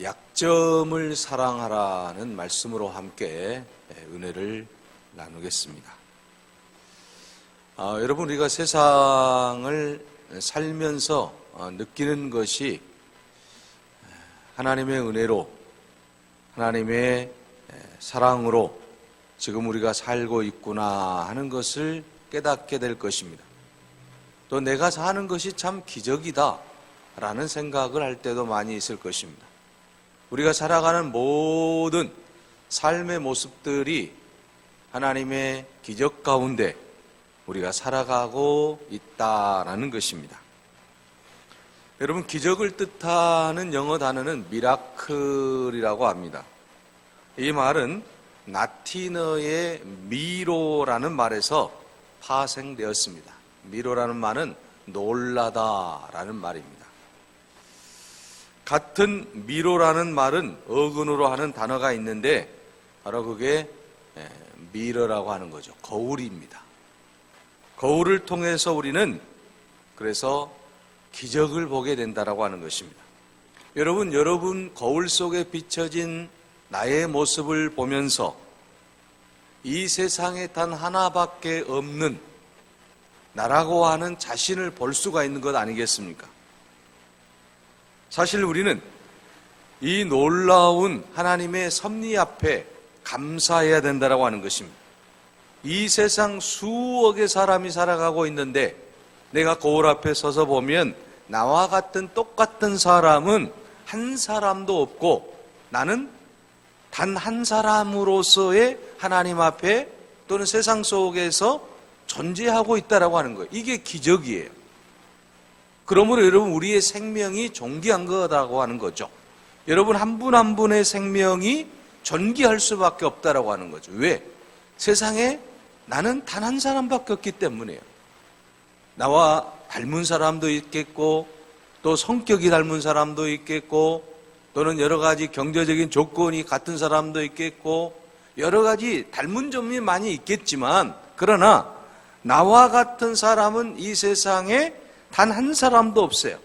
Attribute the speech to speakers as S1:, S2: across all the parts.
S1: 약점을 사랑하라는 말씀으로 함께 은혜를 나누겠습니다. 여러분, 우리가 세상을 살면서 느끼는 것이 하나님의 은혜로, 하나님의 사랑으로 지금 우리가 살고 있구나 하는 것을 깨닫게 될 것입니다. 또 내가 사는 것이 참 기적이다 라는 생각을 할 때도 많이 있을 것입니다. 우리가 살아가는 모든 삶의 모습들이 하나님의 기적 가운데 우리가 살아가고 있다라는 것입니다. 여러분, 기적을 뜻하는 영어 단어는 미라클이라고 합니다. 이 말은 라틴어의 미로라는 말에서 파생되었습니다. 미로라는 말은 놀라다라는 말입니다. 같은 미로라는 말은 어근으로 하는 단어가 있는데 바로 그게 미러라고 하는 거죠. 거울입니다. 거울을 통해서 우리는 그래서 기적을 보게 된다라고 하는 것입니다. 여러분 거울 속에 비춰진 나의 모습을 보면서 이 세상에 단 하나밖에 없는 나라고 하는 자신을 볼 수가 있는 것 아니겠습니까? 사실 우리는 이 놀라운 하나님의 섭리 앞에 감사해야 된다라고 하는 것입니다. 이 세상 수억의 사람이 살아가고 있는데 내가 거울 앞에 서서 보면 나와 같은 똑같은 사람은 한 사람도 없고 나는 단 한 사람으로서의 하나님 앞에 또는 세상 속에서 존재하고 있다라고 하는 거예요. 이게 기적이에요. 그러므로 여러분, 우리의 생명이 존귀한 거라고 하는 거죠. 여러분, 한 분 한 분의 생명이 존귀할 수밖에 없다라고 하는 거죠. 왜? 세상에 나는 단 한 사람밖에 없기 때문이에요. 나와 닮은 사람도 있겠고, 또 성격이 닮은 사람도 있겠고, 또는 여러 가지 경제적인 조건이 같은 사람도 있겠고, 여러 가지 닮은 점이 많이 있겠지만, 그러나 나와 같은 사람은 이 세상에 단 한 사람도 없어요.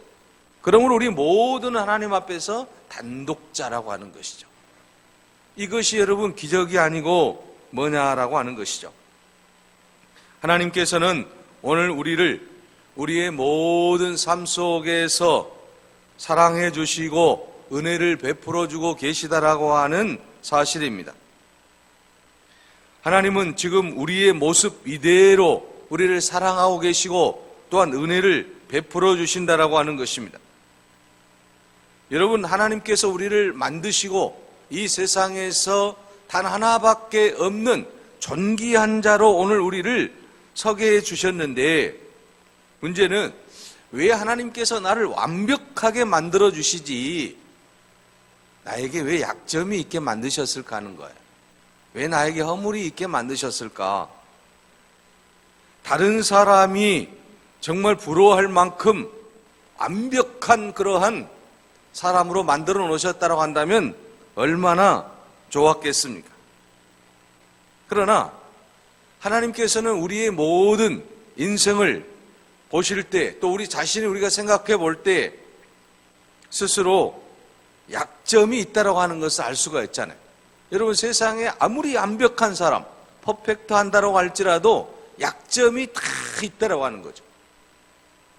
S1: 그러므로 우리 모두는 하나님 앞에서 단독자라고 하는 것이죠. 이것이 여러분 기적이 아니고 뭐냐라고 하는 것이죠. 하나님께서는 오늘 우리의 모든 삶 속에서 사랑해 주시고 은혜를 베풀어 주고 계시다라고 하는 사실입니다. 하나님은 지금 우리의 모습 이대로 우리를 사랑하고 계시고 또한 은혜를 베풀어 주신다라고 하는 것입니다. 여러분, 하나님께서 우리를 만드시고 이 세상에서 단 하나밖에 없는 존귀한 자로 오늘 우리를 서게 해 주셨는데, 문제는 왜 하나님께서 나를 완벽하게 만들어 주시지 나에게 왜 약점이 있게 만드셨을까 하는 거예요. 왜 나에게 허물이 있게 만드셨을까? 다른 사람이 정말 부러워할 만큼 완벽한 그러한 사람으로 만들어 놓으셨다고 한다면 얼마나 좋았겠습니까? 그러나 하나님께서는 우리의 모든 인생을 보실 때, 또 우리 자신을 우리가 생각해 볼 때 스스로 약점이 있다고 하는 것을 알 수가 있잖아요. 여러분, 세상에 아무리 완벽한 사람, 퍼펙트한다고 할지라도 약점이 다 있다고 하는 거죠.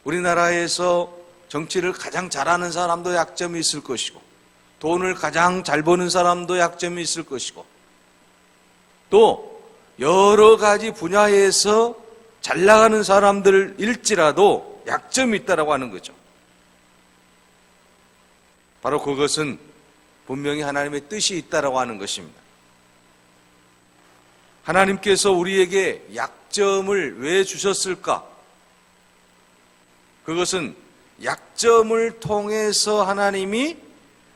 S1: 우리나라에서 정치를 가장 잘하는 사람도 약점이 있을 것이고, 돈을 가장 잘 버는 사람도 약점이 있을 것이고, 또 여러 가지 분야에서 잘 나가는 사람들일지라도 약점이 있다고 하는 거죠. 바로 그것은 분명히 하나님의 뜻이 있다고 하는 것입니다. 하나님께서 우리에게 약점을 왜 주셨을까? 그것은 약점을 통해서 하나님이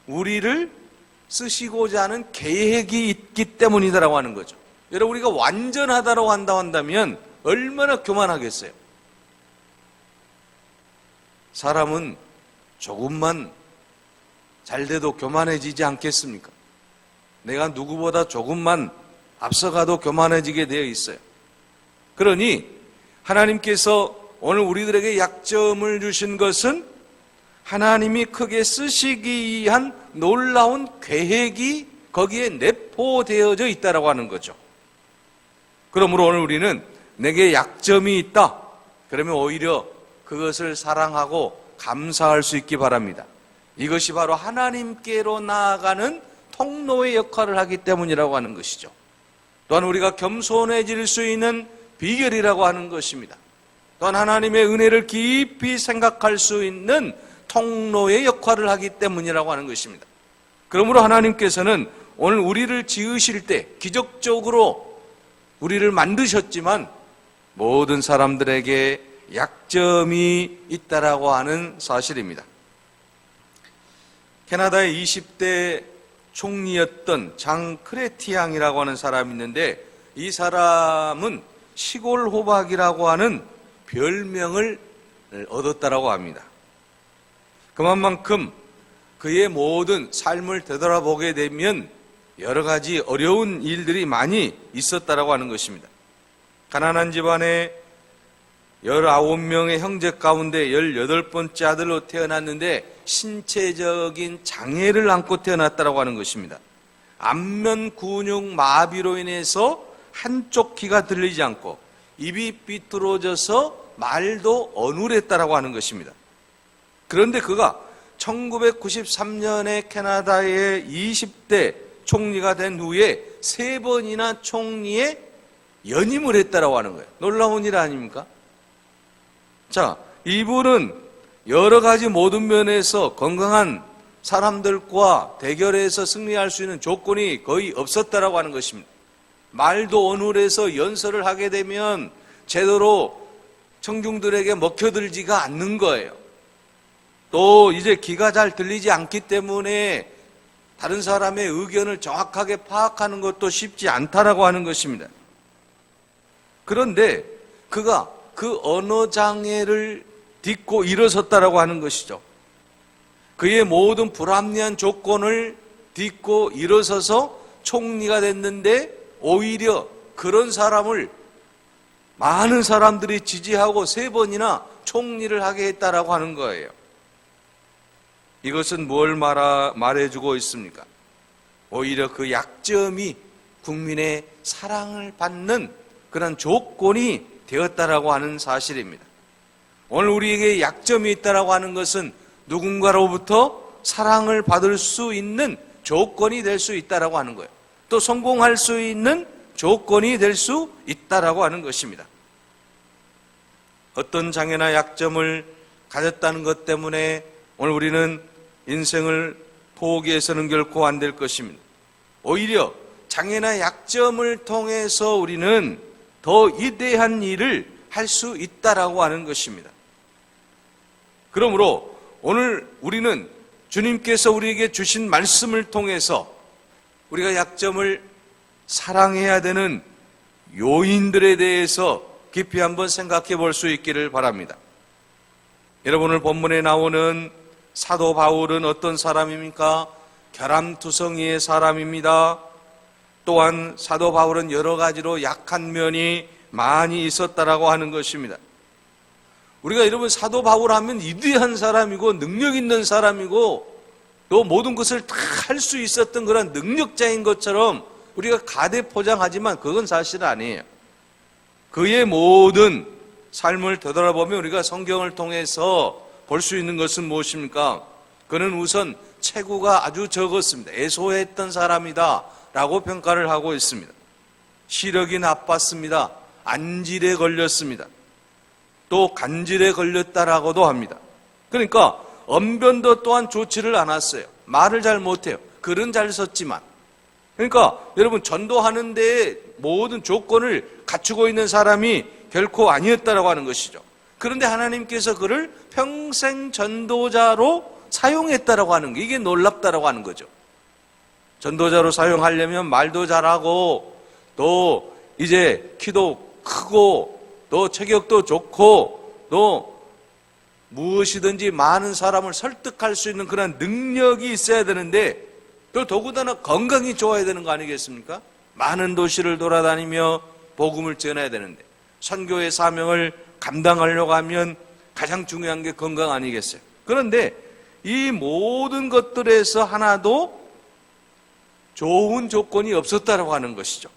S1: 우리를 쓰시고자 하는 계획이 있기 때문이다라고 하는 거죠. 여러분, 우리가 완전하다고 한다면 얼마나 교만하겠어요. 사람은 조금만 잘 돼도 교만해지지 않겠습니까? 내가 누구보다 조금만 앞서가도 교만해지게 되어 있어요. 그러니 하나님께서 오늘 우리들에게 약점을 주신 것은 하나님이 크게 쓰시기 위한 놀라운 계획이 거기에 내포되어져 있다라고 하는 거죠. 그러므로 오늘 우리는 내게 약점이 있다. 그러면 오히려 그것을 사랑하고 감사할 수 있기 바랍니다. 이것이 바로 하나님께로 나아가는 통로의 역할을 하기 때문이라고 하는 것이죠. 또한 우리가 겸손해질 수 있는 비결이라고 하는 것입니다. 또한 하나님의 은혜를 깊이 생각할 수 있는 통로의 역할을 하기 때문이라고 하는 것입니다. 그러므로 하나님께서는 오늘 우리를 지으실 때 기적적으로 우리를 만드셨지만 모든 사람들에게 약점이 있다라고 하는 사실입니다. 캐나다의 20대 총리였던 장 크레티앙이라고 하는 사람이 있는데 이 사람은 시골 호박이라고 하는 별명을 얻었다라고 합니다. 그만큼 그의 모든 삶을 되돌아보게 되면 여러 가지 어려운 일들이 많이 있었다라고 하는 것입니다. 가난한 집안에 19명의 형제 가운데 18번째 아들로 태어났는데 신체적인 장애를 안고 태어났다고 하는 것입니다. 안면 근육 마비로 인해서 한쪽 귀가 들리지 않고 입이 삐뚤어져서 말도 어눌했다고 하는 것입니다. 그런데 그가 1993년에 캐나다의 20대 총리가 된 후에 3번이나 총리에 연임을 했다고 하는 거예요. 놀라운 일 아닙니까? 자, 이분은 여러 가지 모든 면에서 건강한 사람들과 대결해서 승리할 수 있는 조건이 거의 없었다라고 하는 것입니다. 말도 어눌해서 연설을 하게 되면 제대로 청중들에게 먹혀들지가 않는 거예요. 또 이제 귀가 잘 들리지 않기 때문에 다른 사람의 의견을 정확하게 파악하는 것도 쉽지 않다라고 하는 것입니다. 그런데 그가 그 언어 장애를 딛고 일어섰다라고 하는 것이죠. 그의 모든 불합리한 조건을 딛고 일어서서 총리가 됐는데 오히려 그런 사람을 많은 사람들이 지지하고 3번이나 총리를 하게 했다라고 하는 거예요. 이것은 뭘 말해주고 있습니까? 오히려 그 약점이 국민의 사랑을 받는 그런 조건이 되었다라고 하는 사실입니다. 오늘 우리에게 약점이 있다라고 하는 것은 누군가로부터 사랑을 받을 수 있는 조건이 될 수 있다라고 하는 거예요. 또 성공할 수 있는 조건이 될 수 있다라고 하는 것입니다. 어떤 장애나 약점을 가졌다는 것 때문에 오늘 우리는 인생을 포기해서는 결코 안 될 것입니다. 오히려 장애나 약점을 통해서 우리는 더 위대한 일을 할 수 있다라고 하는 것입니다. 그러므로 오늘 우리는 주님께서 우리에게 주신 말씀을 통해서 우리가 약점을 사랑해야 되는 요인들에 대해서 깊이 한번 생각해 볼 수 있기를 바랍니다. 여러분, 오늘 본문에 나오는 사도 바울은 어떤 사람입니까? 결함투성이의 사람입니다. 또한 사도 바울은 여러 가지로 약한 면이 많이 있었다라고 하는 것입니다. 우리가 여러분 사도 바울 하면 위대한 사람이고 능력 있는 사람이고 또 모든 것을 다 할 수 있었던 그런 능력자인 것처럼 우리가 가대 포장하지만 그건 사실 아니에요. 그의 모든 삶을 되돌아보면 우리가 성경을 통해서 볼 수 있는 것은 무엇입니까? 그는 우선 체구가 아주 적었습니다. 애소했던 사람이다 라고 평가를 하고 있습니다. 시력이 나빴습니다. 안질에 걸렸습니다. 또 간질에 걸렸다라고도 합니다. 그러니까 언변도 또한 좋지를 않았어요. 말을 잘 못해요. 글은 잘 썼지만. 그러니까 여러분 전도하는 데에 모든 조건을 갖추고 있는 사람이 결코 아니었다라고 하는 것이죠. 그런데 하나님께서 그를 평생 전도자로 사용했다라고 하는 게 이게 놀랍다라고 하는 거죠. 전도자로 사용하려면 말도 잘하고 또 이제 키도 크고 또 체격도 좋고 또 무엇이든지 많은 사람을 설득할 수 있는 그런 능력이 있어야 되는데 또 더군다나 건강이 좋아야 되는 거 아니겠습니까? 많은 도시를 돌아다니며 복음을 전해야 되는데 선교의 사명을 감당하려고 하면 가장 중요한 게 건강 아니겠어요? 그런데 이 모든 것들에서 하나도 좋은 조건이 없었다라고 하는 것이죠.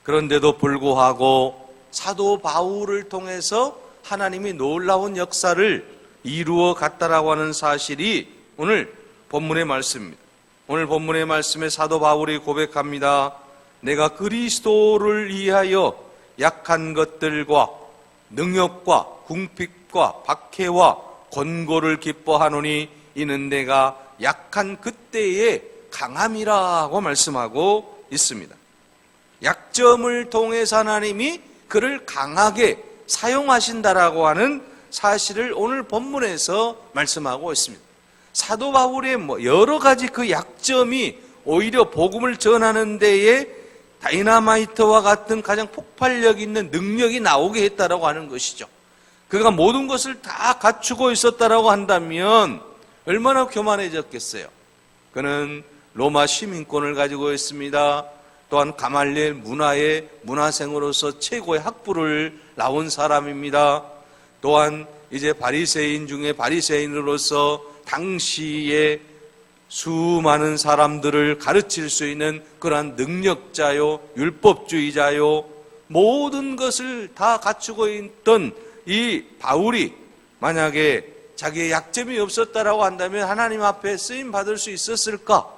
S1: 그런데도 불구하고 사도 바울을 통해서 하나님이 놀라운 역사를 이루어 갔다라고 하는 사실이 오늘 본문의 말씀입니다. 오늘 본문의 말씀에 사도 바울이 고백합니다. 내가 그리스도를 위하여 약한 것들과 능력과 궁핍과 박해와 권고를 기뻐하노니 이는 내가 약한 그때의 강함이라고 말씀하고 있습니다. 약점을 통해서 하나님이 그를 강하게 사용하신다라고 하는 사실을 오늘 본문에서 말씀하고 있습니다. 사도 바울의 여러 가지 그 약점이 오히려 복음을 전하는 데에 다이너마이트와 같은 가장 폭발력 있는 능력이 나오게 했다라고 하는 것이죠. 그가 모든 것을 다 갖추고 있었다라고 한다면 얼마나 교만해졌겠어요. 그는 로마 시민권을 가지고 있습니다. 또한 가말리엘 문화의 문화생으로서 최고의 학부를 나온 사람입니다. 또한 이제 바리새인 중에 바리새인으로서 당시에 수많은 사람들을 가르칠 수 있는 그러한 능력자요, 율법주의자요, 모든 것을 다 갖추고 있던 이 바울이 만약에 자기의 약점이 없었다라고 한다면 하나님 앞에 쓰임 받을 수 있었을까?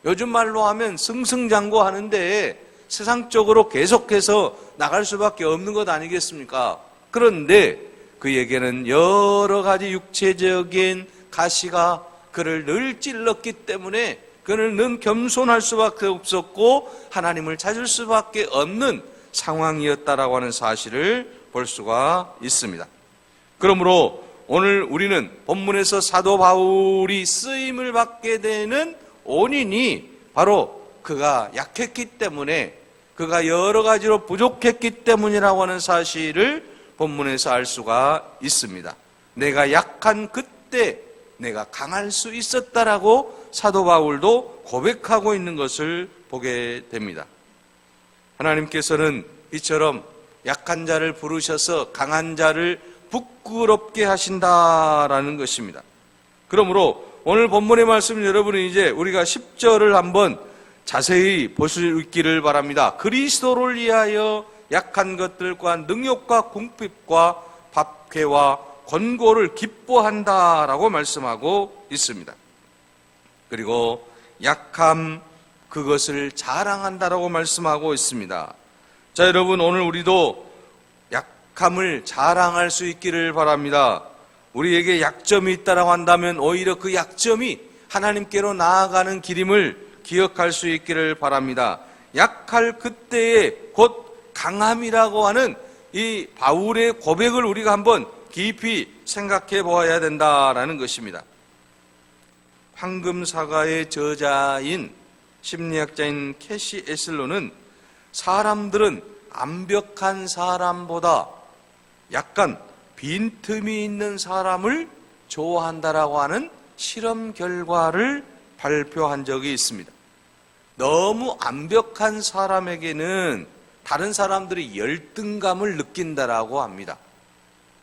S1: 요즘 말로 하면 승승장구하는데 세상적으로 계속해서 나갈 수밖에 없는 것 아니겠습니까? 그런데 그에게는 여러 가지 육체적인 가시가 그를 늘 찔렀기 때문에 그는 늘 겸손할 수밖에 없었고 하나님을 찾을 수밖에 없는 상황이었다라고 하는 사실을 볼 수가 있습니다. 그러므로 오늘 우리는 본문에서 사도 바울이 쓰임을 받게 되는 원인이 바로 그가 약했기 때문에, 그가 여러 가지로 부족했기 때문이라고 하는 사실을 본문에서 알 수가 있습니다. 내가 약한 그때 내가 강할 수 있었다라고 사도 바울도 고백하고 있는 것을 보게 됩니다. 하나님께서는 이처럼 약한 자를 부르셔서 강한 자를 부끄럽게 하신다라는 것입니다. 그러므로 오늘 본문의 말씀 여러분은 이제 우리가 10절을 한번 자세히 볼 수 있기를 바랍니다. 그리스도를 위하여 약한 것들과 능력과 궁핍과 박해와 권고를 기뻐한다라고 말씀하고 있습니다. 그리고 약함 그것을 자랑한다라고 말씀하고 있습니다. 자, 여러분 오늘 우리도 약함을 자랑할 수 있기를 바랍니다. 우리에게 약점이 있다라고 한다면 오히려 그 약점이 하나님께로 나아가는 길임을 기억할 수 있기를 바랍니다. 약할 그때에 곧 강함이라고 하는 이 바울의 고백을 우리가 한번 깊이 생각해 보아야 된다라는 것입니다. 황금사과의 저자인 심리학자인 캐시 에슬로는 사람들은 완벽한 사람보다 약간 빈틈이 있는 사람을 좋아한다라고 하는 실험 결과를 발표한 적이 있습니다. 너무 완벽한 사람에게는 다른 사람들이 열등감을 느낀다라고 합니다.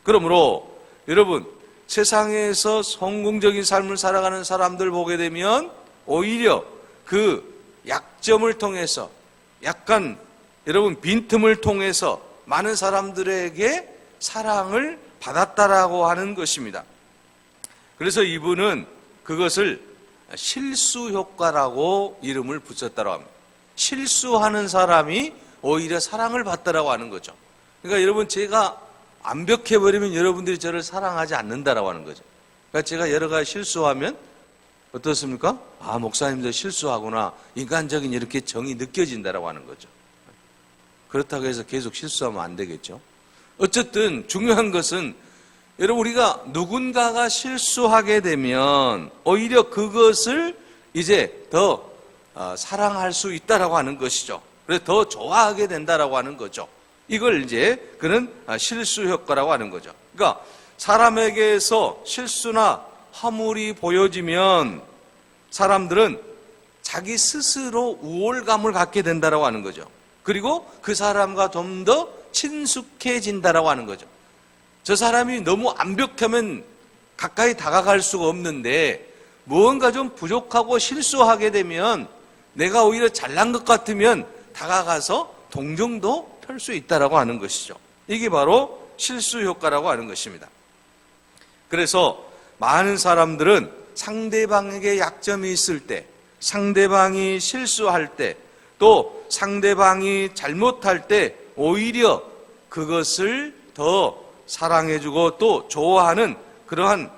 S1: 그러므로 여러분 세상에서 성공적인 삶을 살아가는 사람들 보게 되면 오히려 그 약점을 통해서 약간 여러분 빈틈을 통해서 많은 사람들에게 사랑을 받았다라고 하는 것입니다. 그래서 이분은 그것을 실수 효과라고 이름을 붙였다고 합니다. 실수하는 사람이 오히려 사랑을 받다라고 하는 거죠. 그러니까 여러분 제가 완벽해버리면 여러분들이 저를 사랑하지 않는다라고 하는 거죠. 그러니까 제가 여러 가지 실수하면 어떻습니까? 아, 목사님도 실수하구나. 인간적인 이렇게 정이 느껴진다라고 하는 거죠. 그렇다고 해서 계속 실수하면 안 되겠죠. 어쨌든 중요한 것은 여러분 우리가 누군가가 실수하게 되면 오히려 그것을 이제 더 사랑할 수 있다라고 하는 것이죠. 그래서 더 좋아하게 된다라고 하는 거죠. 이걸 이제 그는 실수 효과라고 하는 거죠. 그러니까 사람에게서 실수나 허물이 보여지면 사람들은 자기 스스로 우월감을 갖게 된다라고 하는 거죠. 그리고 그 사람과 좀 더 친숙해진다라고 하는 거죠. 저 사람이 너무 완벽하면 가까이 다가갈 수가 없는데 무언가 좀 부족하고 실수하게 되면 내가 오히려 잘난 것 같으면 다가가서 동정도 펼 수 있다라고 하는 것이죠. 이게 바로 실수 효과라고 하는 것입니다. 그래서 많은 사람들은 상대방에게 약점이 있을 때, 상대방이 실수할 때, 또 상대방이 잘못할 때 오히려 그것을 더 사랑해주고 또 좋아하는 그러한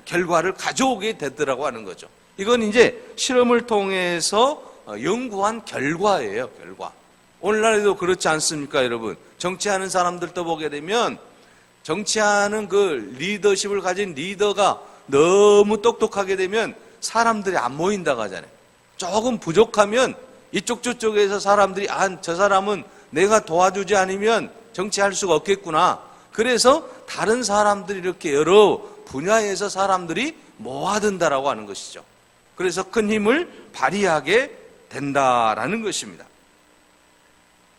S1: 결과를 가져오게 되더라고 하는 거죠. 이건 이제 실험을 통해서 연구한 결과예요, 결과. 오늘날에도 그렇지 않습니까, 여러분? 정치하는 사람들도 보게 되면 정치하는 그 리더십을 가진 리더가 너무 똑똑하게 되면 사람들이 안 모인다고 하잖아요. 조금 부족하면 이쪽 저쪽에서 사람들이 저 사람은 내가 도와주지 않으면 정치할 수가 없겠구나. 그래서 다른 사람들이 이렇게 여러 분야에서 사람들이 모아든다라고 하는 것이죠. 그래서 큰 힘을 발휘하게 된다라는 것입니다.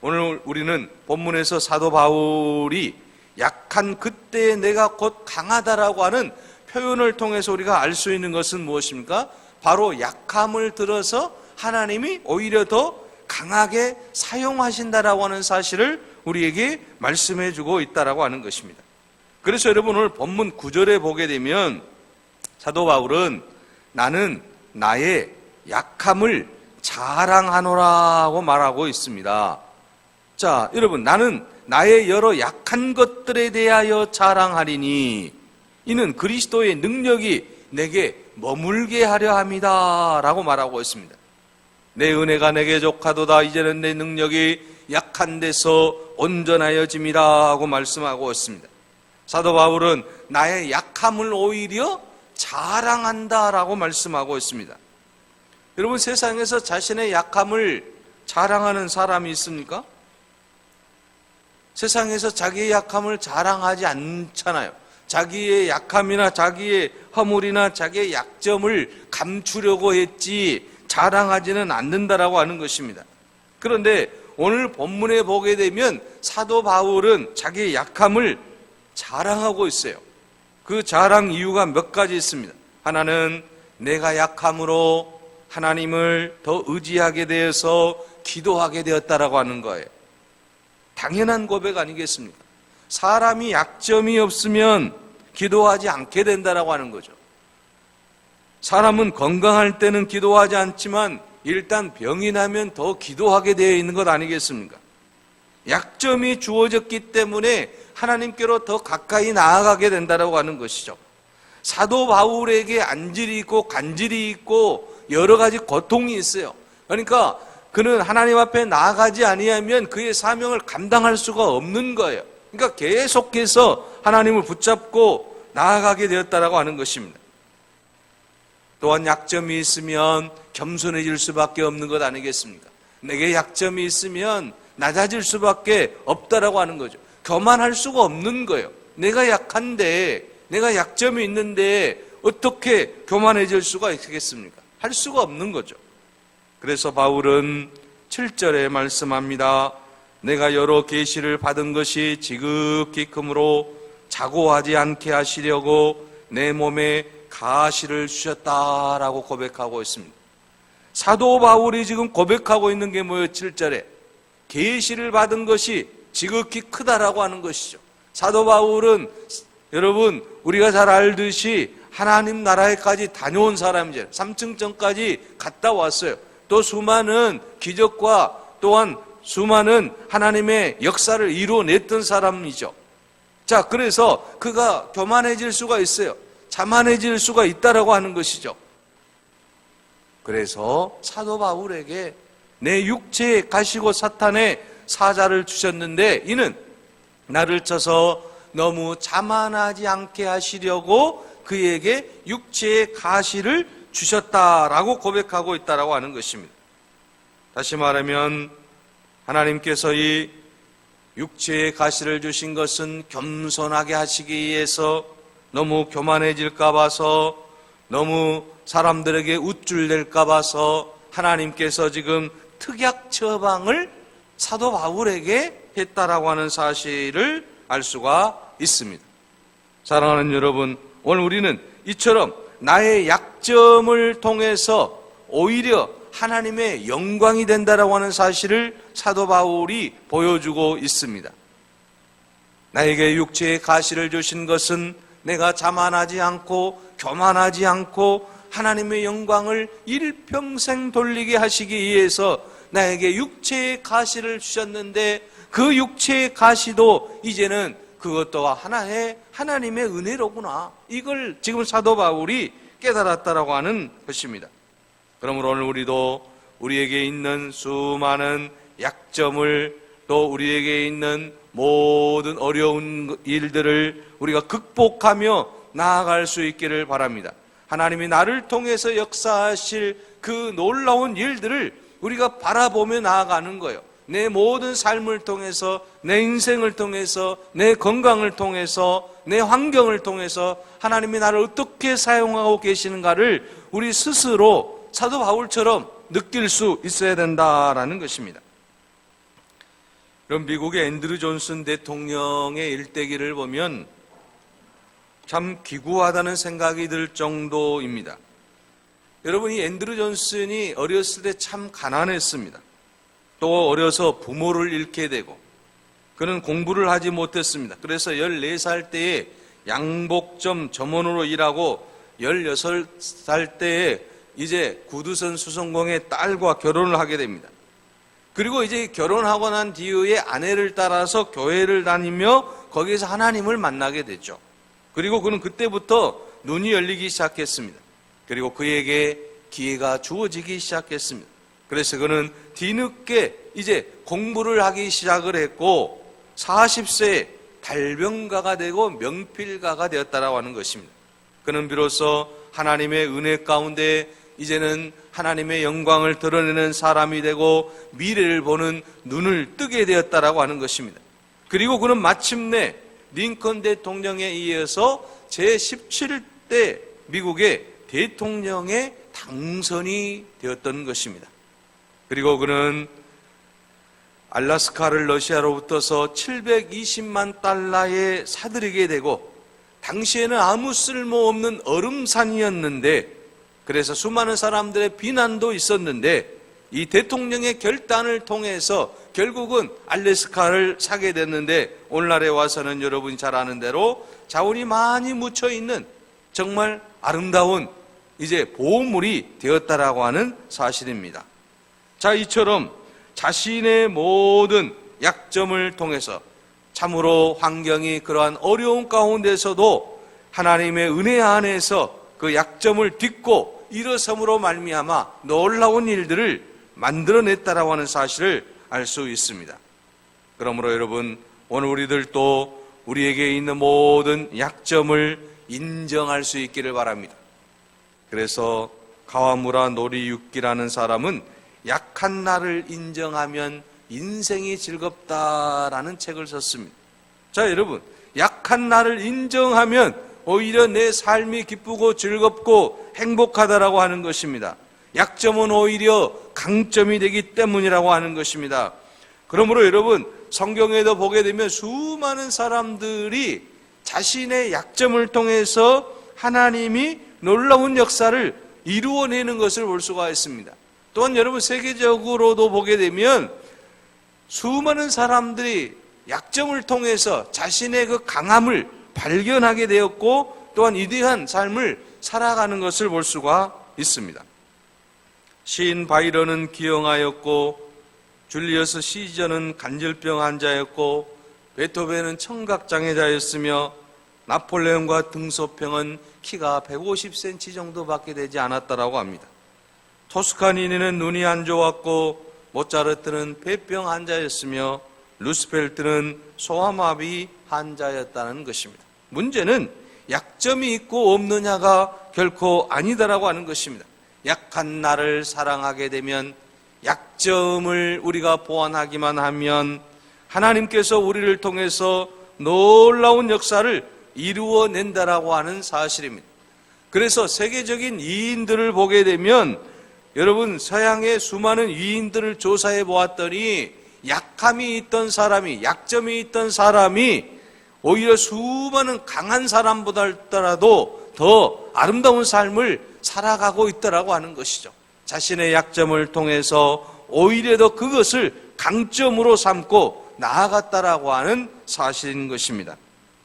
S1: 오늘 우리는 본문에서 사도 바울이 약한 그때에 내가 곧 강하다라고 하는 표현을 통해서 우리가 알 수 있는 것은 무엇입니까? 바로 약함을 들어서 하나님이 오히려 더 강하게 사용하신다라고 하는 사실을 우리에게 말씀해 주고 있다라고 하는 것입니다. 그래서 여러분 오늘 본문 9절에 보게 되면 사도 바울은 나는 나의 약함을 자랑하노라고 말하고 있습니다. 자, 여러분, 나는 나의 여러 약한 것들에 대하여 자랑하리니 이는 그리스도의 능력이 내게 머물게 하려 함이다 라고 말하고 있습니다. 내 은혜가 내게 족하도다. 이제는 내 능력이 약한 데서 온전하여짐이라 하고 말씀하고 있습니다. 사도 바울은 나의 약함을 오히려 자랑한다라고 말씀하고 있습니다. 여러분, 세상에서 자신의 약함을 자랑하는 사람이 있습니까? 세상에서 자기의 약함을 자랑하지 않잖아요. 자기의 약함이나 자기의 허물이나 자기의 약점을 감추려고 했지 자랑하지는 않는다라고 하는 것입니다. 그런데 오늘 본문에 보게 되면 사도 바울은 자기의 약함을 자랑하고 있어요. 그 자랑 이유가 몇 가지 있습니다. 하나는 내가 약함으로 하나님을 더 의지하게 되어서 기도하게 되었다라고 하는 거예요. 당연한 고백 아니겠습니까? 사람이 약점이 없으면 기도하지 않게 된다라고 하는 거죠. 사람은 건강할 때는 기도하지 않지만 일단 병이 나면 더 기도하게 되어 있는 것 아니겠습니까? 약점이 주어졌기 때문에 하나님께로 더 가까이 나아가게 된다라고 하는 것이죠. 사도 바울에게 안질이 있고 간질이 있고 여러 가지 고통이 있어요. 그러니까 그는 하나님 앞에 나아가지 아니하면 그의 사명을 감당할 수가 없는 거예요. 그러니까 계속해서 하나님을 붙잡고 나아가게 되었다라고 하는 것입니다. 또한 약점이 있으면 겸손해질 수밖에 없는 것 아니겠습니까? 내게 약점이 있으면 낮아질 수밖에 없다라고 하는 거죠. 교만할 수가 없는 거예요. 내가 약한데, 내가 약점이 있는데 어떻게 교만해질 수가 있겠습니까? 할 수가 없는 거죠. 그래서 바울은 7절에 말씀합니다. 내가 여러 계시를 받은 것이 지극히 크므로 자고하지 않게 하시려고 내 몸에 가시를 주셨다라고 고백하고 있습니다. 사도 바울이 지금 고백하고 있는 게 뭐예요? 7절에 계시를 받은 것이 지극히 크다라고 하는 것이죠. 사도 바울은 여러분 우리가 잘 알듯이 하나님 나라에까지 다녀온 사람이죠. 삼층전까지 갔다 왔어요. 또 수많은 기적과 또한 수많은 하나님의 역사를 이루어냈던 사람이죠. 자, 그래서 그가 교만해질 수가 있어요. 자만해질 수가 있다라고 하는 것이죠. 그래서 사도 바울에게 내 육체에 가시고 사탄의 사자를 주셨는데 이는 나를 쳐서 너무 자만하지 않게 하시려고 그에게 육체의 가시를 주셨다라고 고백하고 있다라고 하는 것입니다. 다시 말하면 하나님께서 이 육체의 가시를 주신 것은 겸손하게 하시기 위해서 너무 교만해질까 봐서 너무 사람들에게 우쭐댈까 봐서 하나님께서 지금 특약 처방을 사도 바울에게 했다라고 하는 사실을 알 수가 있습니다. 사랑하는 여러분, 오늘 우리는 이처럼 나의 약점을 통해서 오히려 하나님의 영광이 된다라고 하는 사실을 사도 바울이 보여주고 있습니다. 나에게 육체의 가시를 주신 것은 내가 자만하지 않고 교만하지 않고 하나님의 영광을 일평생 돌리게 하시기 위해서 나에게 육체의 가시를 주셨는데, 그 육체의 가시도 이제는 그것도 하나의 하나님의 은혜로구나, 이걸 지금 사도 바울이 깨달았다라고 하는 것입니다. 그러므로 오늘 우리도 우리에게 있는 수많은 약점을, 또 우리에게 있는 모든 어려운 일들을 우리가 극복하며 나아갈 수 있기를 바랍니다. 하나님이 나를 통해서 역사하실 그 놀라운 일들을 우리가 바라보며 나아가는 거예요. 내 모든 삶을 통해서, 내 인생을 통해서, 내 건강을 통해서, 내 환경을 통해서 하나님이 나를 어떻게 사용하고 계시는가를 우리 스스로 사도 바울처럼 느낄 수 있어야 된다라는 것입니다. 그럼 미국의 앤드류 존슨 대통령의 일대기를 보면 참 기구하다는 생각이 들 정도입니다. 여러분, 이 앤드류 존슨이 어렸을 때 참 가난했습니다. 또 어려서 부모를 잃게 되고, 그는 공부를 하지 못했습니다. 그래서 14살 때에 양복점 점원으로 일하고 16살 때에 이제 구두선 수송공의 딸과 결혼을 하게 됩니다. 그리고 이제 결혼하고 난 뒤에 아내를 따라서 교회를 다니며 거기에서 하나님을 만나게 됐죠. 그리고 그는 그때부터 눈이 열리기 시작했습니다. 그리고 그에게 기회가 주어지기 시작했습니다. 그래서 그는 뒤늦게 이제 공부를 하기 시작을 했고 40세에 달병가가 되고 명필가가 되었다라고 하는 것입니다. 그는 비로소 하나님의 은혜 가운데 이제는 하나님의 영광을 드러내는 사람이 되고 미래를 보는 눈을 뜨게 되었다라고 하는 것입니다. 그리고 그는 마침내 링컨 대통령에 이어서 제17대 미국의 대통령에 당선이 되었던 것입니다. 그리고 그는 알래스카를 러시아로부터서 720만 달러에 사들이게 되고, 당시에는 아무 쓸모없는 얼음산이었는데, 그래서 수많은 사람들의 비난도 있었는데, 이 대통령의 결단을 통해서 결국은 알래스카를 사게 됐는데, 오늘날에 와서는 여러분이 잘 아는 대로 자원이 많이 묻혀 있는 정말 아름다운 이제 보물이 되었다라고 하는 사실입니다. 자, 이처럼 자신의 모든 약점을 통해서 참으로 환경이 그러한 어려운 가운데서도 하나님의 은혜 안에서 그 약점을 딛고 일어섬으로 말미암아 놀라운 일들을 만들어냈다라고 하는 사실을 알 수 있습니다. 그러므로 여러분, 오늘 우리들도 우리에게 있는 모든 약점을 인정할 수 있기를 바랍니다. 그래서 가와무라 노리유키라는 사람은 약한 나를 인정하면 인생이 즐겁다라는 책을 썼습니다. 자, 여러분, 약한 나를 인정하면 오히려 내 삶이 기쁘고 즐겁고 행복하다라고 하는 것입니다. 약점은 오히려 강점이 되기 때문이라고 하는 것입니다. 그러므로 여러분, 성경에도 보게 되면 수많은 사람들이 자신의 약점을 통해서 하나님이 놀라운 역사를 이루어내는 것을 볼 수가 있습니다. 또한 여러분, 세계적으로도 보게 되면 수많은 사람들이 약점을 통해서 자신의 그 강함을 발견하게 되었고, 또한 위대한 삶을 살아가는 것을 볼 수가 있습니다. 시인 바이런은 기형하였고, 줄리어스 시저는 간질병 환자였고, 베토벤은 청각장애자였으며, 나폴레옹과 등소평은 키가 150cm 정도밖에 되지 않았다라고 합니다. 토스카니니는 눈이 안 좋았고, 모차르트는 폐병 환자였으며, 루스펠트는 소아마비 환자였다는 것입니다. 문제는 약점이 있고 없느냐가 결코 아니다라고 하는 것입니다. 약한 나를 사랑하게 되면, 약점을 우리가 보완하기만 하면 하나님께서 우리를 통해서 놀라운 역사를 이루어낸다라고 하는 사실입니다. 그래서 세계적인 위인들을 보게 되면, 여러분, 서양의 수많은 위인들을 조사해 보았더니 약함이 있던 사람이, 약점이 있던 사람이 오히려 수많은 강한 사람보다도 더 아름다운 삶을 살아가고 있다라고 하는 것이죠. 자신의 약점을 통해서 오히려 더 그것을 강점으로 삼고 나아갔다라고 하는 사실인 것입니다.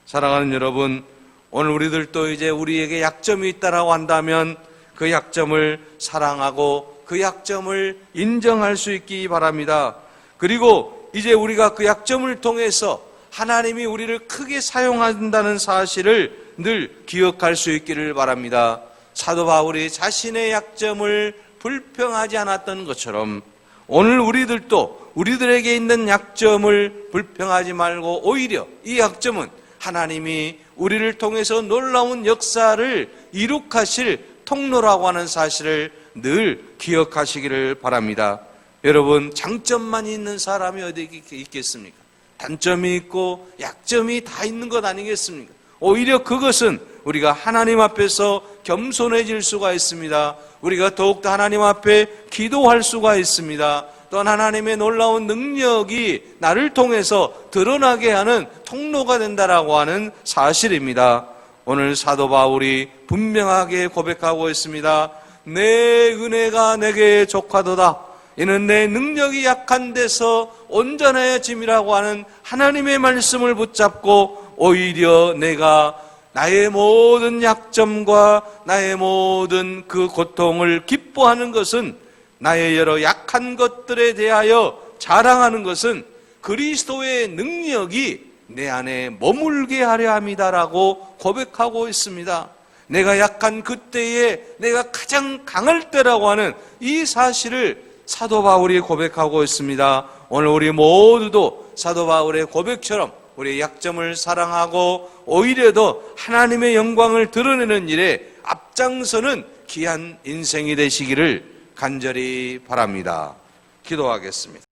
S1: 사랑하는 여러분, 오늘 우리들도 이제 우리에게 약점이 있다라고 한다면 그 약점을 사랑하고 그 약점을 인정할 수 있기 바랍니다. 그리고 이제 우리가 그 약점을 통해서 하나님이 우리를 크게 사용한다는 사실을 늘 기억할 수 있기를 바랍니다. 사도 바울이 자신의 약점을 불평하지 않았던 것처럼 오늘 우리들도 우리들에게 있는 약점을 불평하지 말고 오히려 이 약점은 하나님이 우리를 통해서 놀라운 역사를 이룩하실 통로라고 하는 사실을 늘 기억하시기를 바랍니다. 여러분, 장점만 있는 사람이 어디 있겠습니까? 단점이 있고 약점이 다 있는 것 아니겠습니까? 오히려 그것은 우리가 하나님 앞에서 겸손해질 수가 있습니다. 우리가 더욱더 하나님 앞에 기도할 수가 있습니다. 또한 하나님의 놀라운 능력이 나를 통해서 드러나게 하는 통로가 된다라고 하는 사실입니다. 오늘 사도 바울이 분명하게 고백하고 있습니다. 내 은혜가 내게 족하도다. 이는 내 능력이 약한 데서 온전해짐이라고 하는 하나님의 말씀을 붙잡고 오히려 내가 나의 모든 약점과 나의 모든 그 고통을 기뻐하는 것은, 나의 여러 약한 것들에 대하여 자랑하는 것은 그리스도의 능력이 내 안에 머물게 하려 함이다라고 고백하고 있습니다. 내가 약한 그때에 내가 가장 강할 때라고 하는 이 사실을 사도 바울이 고백하고 있습니다. 오늘 우리 모두도 사도 바울의 고백처럼 우리의 약점을 사랑하고 오히려 더 하나님의 영광을 드러내는 일에 앞장서는 귀한 인생이 되시기를 간절히 바랍니다. 기도하겠습니다.